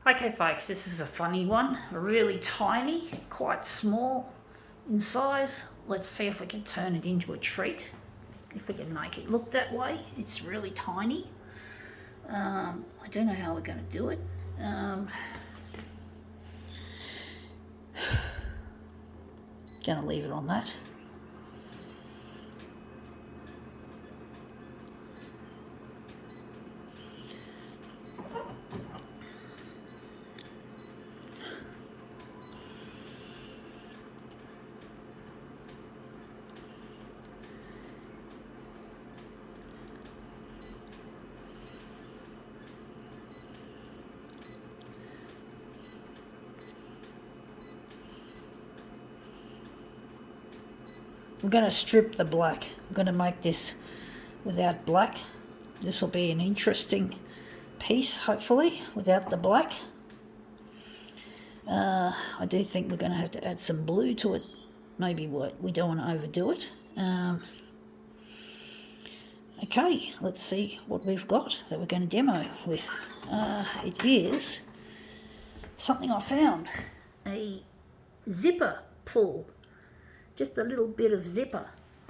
Okay folks, this is a funny one, really tiny, quite small in size. Let's see if we can turn it into a treat, if we can make it look that way. It's really tiny. I don't know how we're going to do it. Going to leave it on that. I'm going to strip the black. I'm going to make this without black. This will be an interesting piece, hopefully, without the black. I do think we're going to have to add some blue to it. Maybe we don't want to overdo it. Okay, let's see what we've got that we're going to demo with. It is something I found, a zipper pull. Just a little bit of zipper,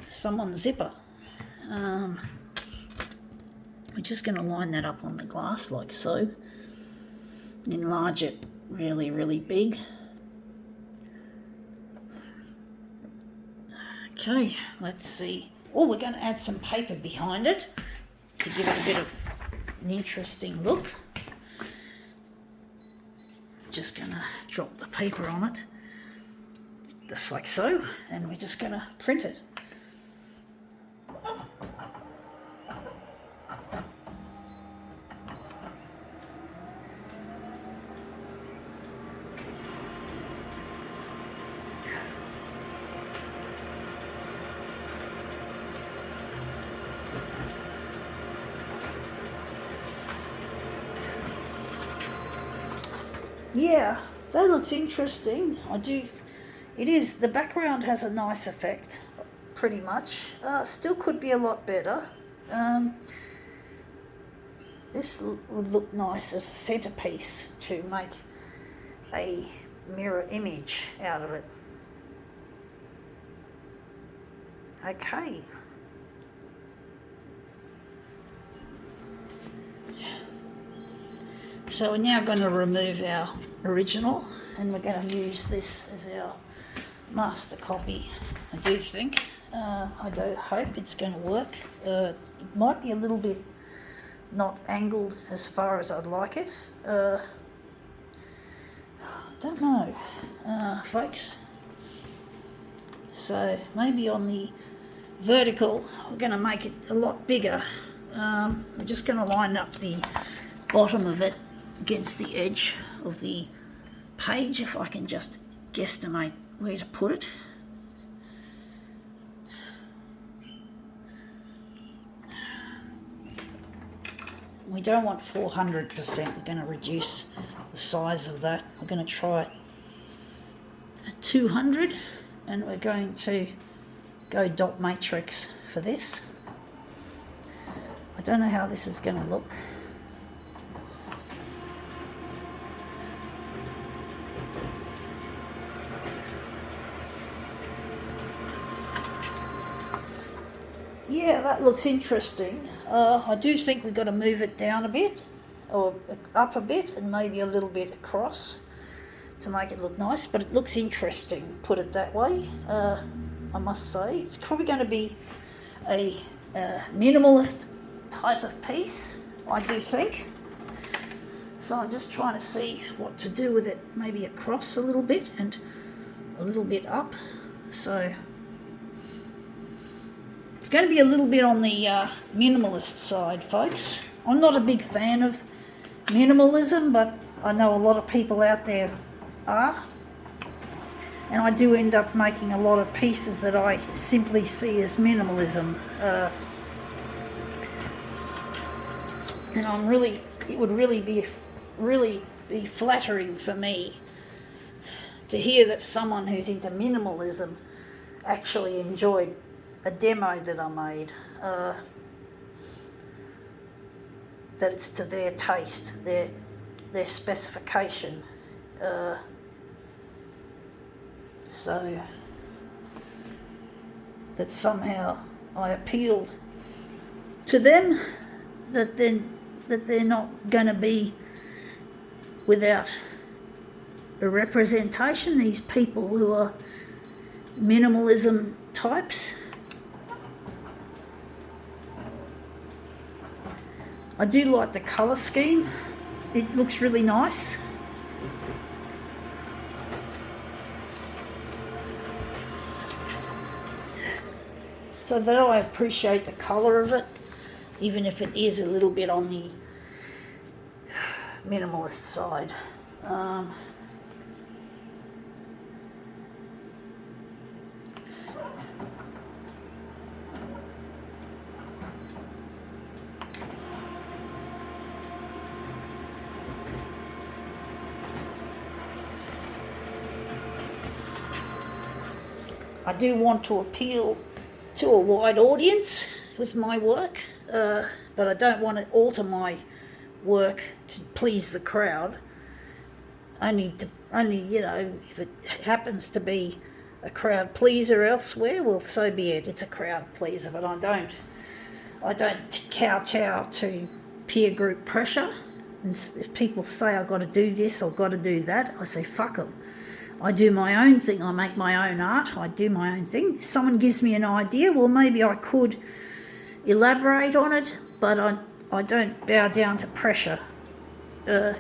someone's zipper. We're just going to line that up on the glass like so. Enlarge it really, really big. Okay, let's see. Oh, we're going to add some paper behind it to give it a bit of an interesting look. Just going to drop the paper on it. Just like so, and we're just going to print it. Yeah, that looks interesting. It is, the background has a nice effect, pretty much. Still could be a lot better. This would look nice as a centerpiece to make a mirror image out of it. Okay. So we're now going to remove our original and we're going to use this as our master copy. I do think, I do hope it's going to work. It might be a little bit not angled as far as I'd like it. Don't know, folks. So maybe on the vertical, we're going to make it a lot bigger. We're just going to line up the bottom of it against the edge of the page, if I can just guesstimate where to put it. We don't want 400%, we're going to reduce the size of that. We're going to try at 200 and we're going to go dot matrix for this. I don't know how this is going to look. Yeah, that looks interesting. I do think we've got to move it down a bit, or up a bit, and maybe a little bit across to make it look nice, but it looks interesting, put it that way, I must say. It's probably going to be a minimalist type of piece, I do think. So I'm just trying to see what to do with it, maybe across a little bit and a little bit up. So it's going to be a little bit on the minimalist side, folks. I'm not a big fan of minimalism, but I know a lot of people out there are. And I do end up making a lot of pieces that I simply see as minimalism. And it would really be flattering for me to hear that someone who's into minimalism actually enjoyed a demo that I made, that it's to their taste, their their specification. So that somehow I appealed to them, that they're not going to be without a representation, these people who are minimalism types. I do like the colour scheme. It looks really nice. So that I appreciate the colour of it, even if it is a little bit on the minimalist side. I do want to appeal to a wide audience with my work, but I don't want to alter my work to please the crowd. Only if it happens to be a crowd pleaser elsewhere, well, so be it. It's a crowd pleaser, but I don't kowtow to peer group pressure. And if people say I've got to do this or got to do that, I say fuck them. I do my own thing. I make my own art. I do my own thing. If someone gives me an idea, well, maybe I could elaborate on it, but I don't bow down to pressure to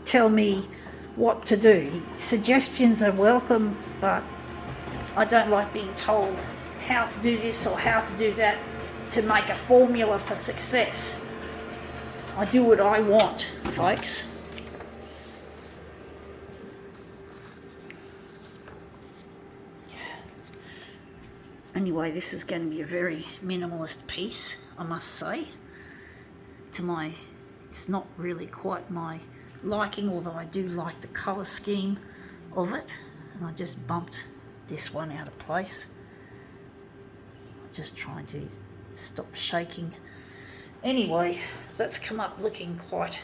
tell me what to do. Suggestions are welcome, but I don't like being told how to do this or how to do that to make a formula for success. I do what I want, folks. Anyway, this is going to be a very minimalist piece, I must say. It's not really quite my liking, although I do like the colour scheme of it. And I just bumped this one out of place. I'm just trying to stop shaking. Anyway, that's come up looking quite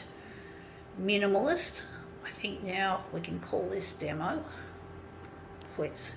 minimalist. I think now we can call this demo quits.